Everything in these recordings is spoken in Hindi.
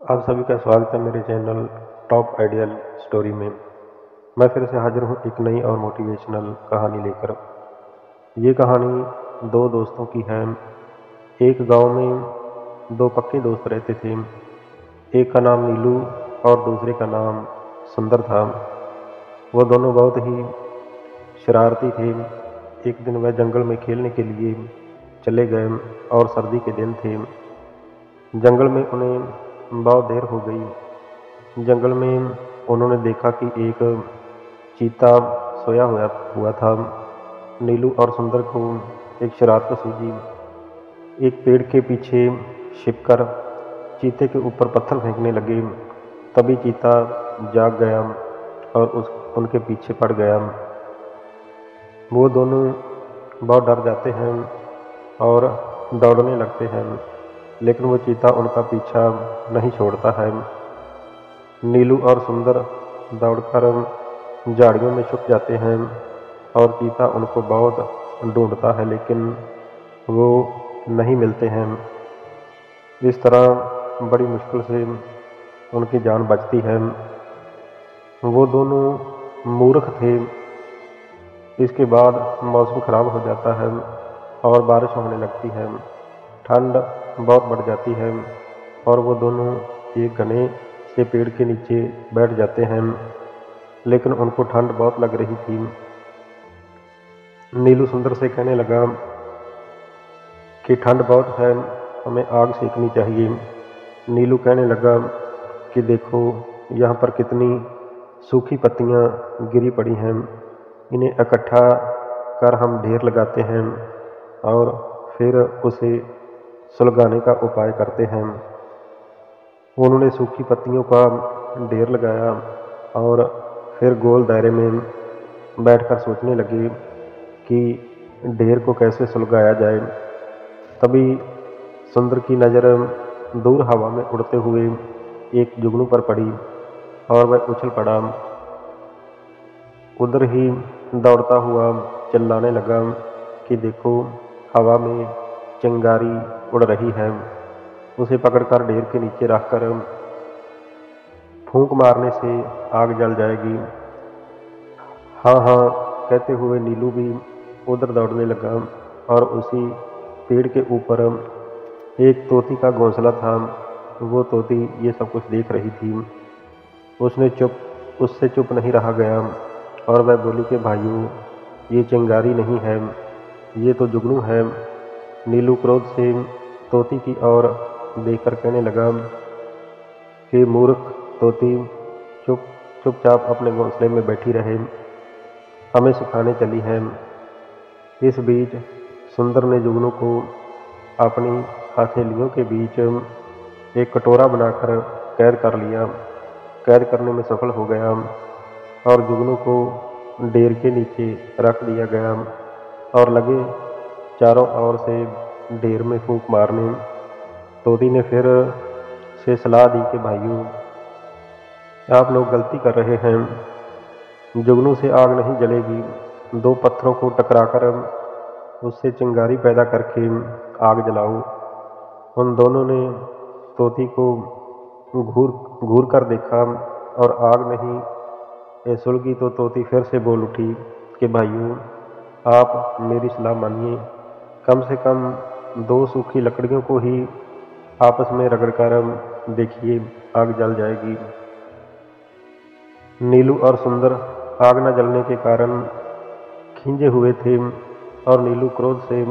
आप सभी का स्वागत है मेरे चैनल टॉप आइडियल स्टोरी में। मैं फिर से हाजिर हूँ एक नई और मोटिवेशनल कहानी लेकर। ये कहानी दो दोस्तों की है। एक गांव में दो पक्के दोस्त रहते थे। एक का नाम नीलू और दूसरे का नाम सुंदर था। वो दोनों बहुत ही शरारती थे। एक दिन वह जंगल में खेलने के लिए चले गए और सर्दी के दिन थे। जंगल में उन्हें बहुत देर हो गई। जंगल में उन्होंने देखा कि एक चीता सोया हुआ था। नीलू और सुंदर को एक शरारत सूझी। एक पेड़ के पीछे छिपकर चीते के ऊपर पत्थर फेंकने लगे। तभी चीता जाग गया और उनके पीछे पड़ गया। वो दोनों बहुत डर जाते हैं और दौड़ने लगते हैं, लेकिन वो चीता उनका पीछा नहीं छोड़ता है। नीलू और सुंदर दौड़कर झाड़ियों में छुप जाते हैं और चीता उनको बहुत ढूंढता है, लेकिन वो नहीं मिलते हैं। इस तरह बड़ी मुश्किल से उनकी जान बचती है। वो दोनों मूर्ख थे। इसके बाद मौसम खराब हो जाता है और बारिश होने लगती है। ठंड बहुत बढ़ जाती है और वो दोनों एक घने से पेड़ के नीचे बैठ जाते हैं, लेकिन उनको ठंड बहुत लग रही थी। नीलू सुंदर से कहने लगा कि ठंड बहुत है, हमें आग सेकनी चाहिए। नीलू कहने लगा कि देखो, यहाँ पर कितनी सूखी पत्तियाँ गिरी पड़ी हैं, इन्हें इकट्ठा कर हम ढेर लगाते हैं और फिर उसे सुलगाने का उपाय करते हैं। उन्होंने सूखी पत्तियों का ढेर लगाया और फिर गोल दायरे में बैठकर सोचने लगे कि ढेर को कैसे सुलगाया जाए। तभी सुंदर की नज़र दूर हवा में उड़ते हुए एक जुगनू पर पड़ी और वह उछल पड़ा। उधर ही दौड़ता हुआ चिल्लाने लगा कि देखो, हवा में चिंगारी उड़ रही है, उसे पकड़कर ढेर के नीचे रखकर फूंक मारने से आग जल जाएगी। हाँ हाँ कहते हुए नीलू भी उधर दौड़ने लगा और उसी पेड़ के ऊपर एक तोती का घोंसला था। वो तोती ये सब कुछ देख रही थी। उससे चुप नहीं रहा गया और वह बोली कि भाइयों, ये चिंगारी नहीं है, ये तो जुगनू है। नीलू क्रोध से तोती की ओर देखकर कहने लगा कि मूर्ख तोती, चुपचाप अपने घोंसले में बैठी रहे, हमें सिखाने चली है। इस बीच सुंदर ने जुगनू को अपनी हथेलियों के बीच एक कटोरा बनाकर कैद कर लिया। कैद करने में सफल हो गया और जुगनू को ढेर के नीचे रख दिया गया और लगे चारों ओर से ढेर में फूंक मारने। तोती ने फिर से सलाह दी कि भाइयों, आप लोग गलती कर रहे हैं, जुगनू से आग नहीं जलेगी। दो पत्थरों को टकराकर उससे चिंगारी पैदा करके आग जलाओ। उन दोनों ने तोती को घूर घूर कर देखा और आग नहीं सुलगी तो तोती फिर से बोल उठी कि भाइयों, आप मेरी सलाह मानिए, कम से कम दो सूखी लकड़ियों को ही आपस में रगड़कर देखिए, आग जल जाएगी। नीलू और सुंदर आग न जलने के कारण खींचे हुए थे और नीलू क्रोध से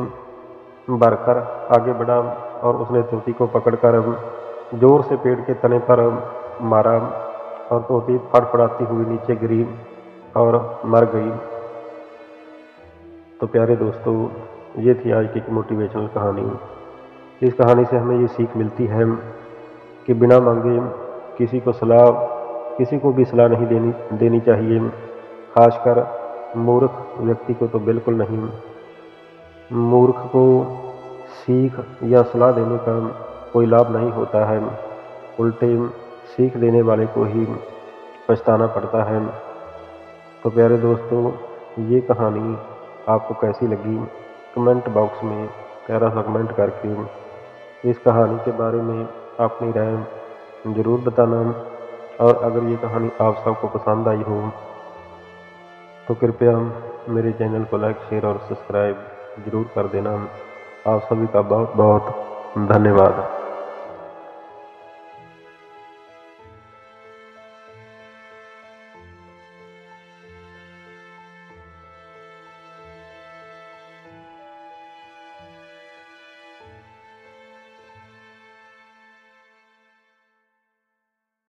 भरकर आगे बढ़ा और उसने तोती को पकड़कर जोर से पेड़ के तने पर मारा और तोती फड़फड़ाती हुई नीचे गिरी और मर गई। तो प्यारे दोस्तों, ये थी आज की मोटिवेशनल कहानी। इस कहानी से हमें ये सीख मिलती है कि बिना मांगे किसी को भी सलाह नहीं देनी चाहिए, खासकर मूर्ख व्यक्ति को तो बिल्कुल नहीं। मूर्ख को सीख या सलाह देने का कोई लाभ नहीं होता है, उल्टे सीख देने वाले को ही पछताना पड़ता है। तो प्यारे दोस्तों, ये कहानी आपको कैसी लगी, कमेंट बॉक्स में प्यारा सा कमेंट करके इस कहानी के बारे में अपनी राय ज़रूर बताना। और अगर ये कहानी आप सबको पसंद आई हो तो कृपया मेरे चैनल को लाइक, शेयर और सब्सक्राइब ज़रूर कर देना। आप सभी का बहुत बहुत धन्यवाद।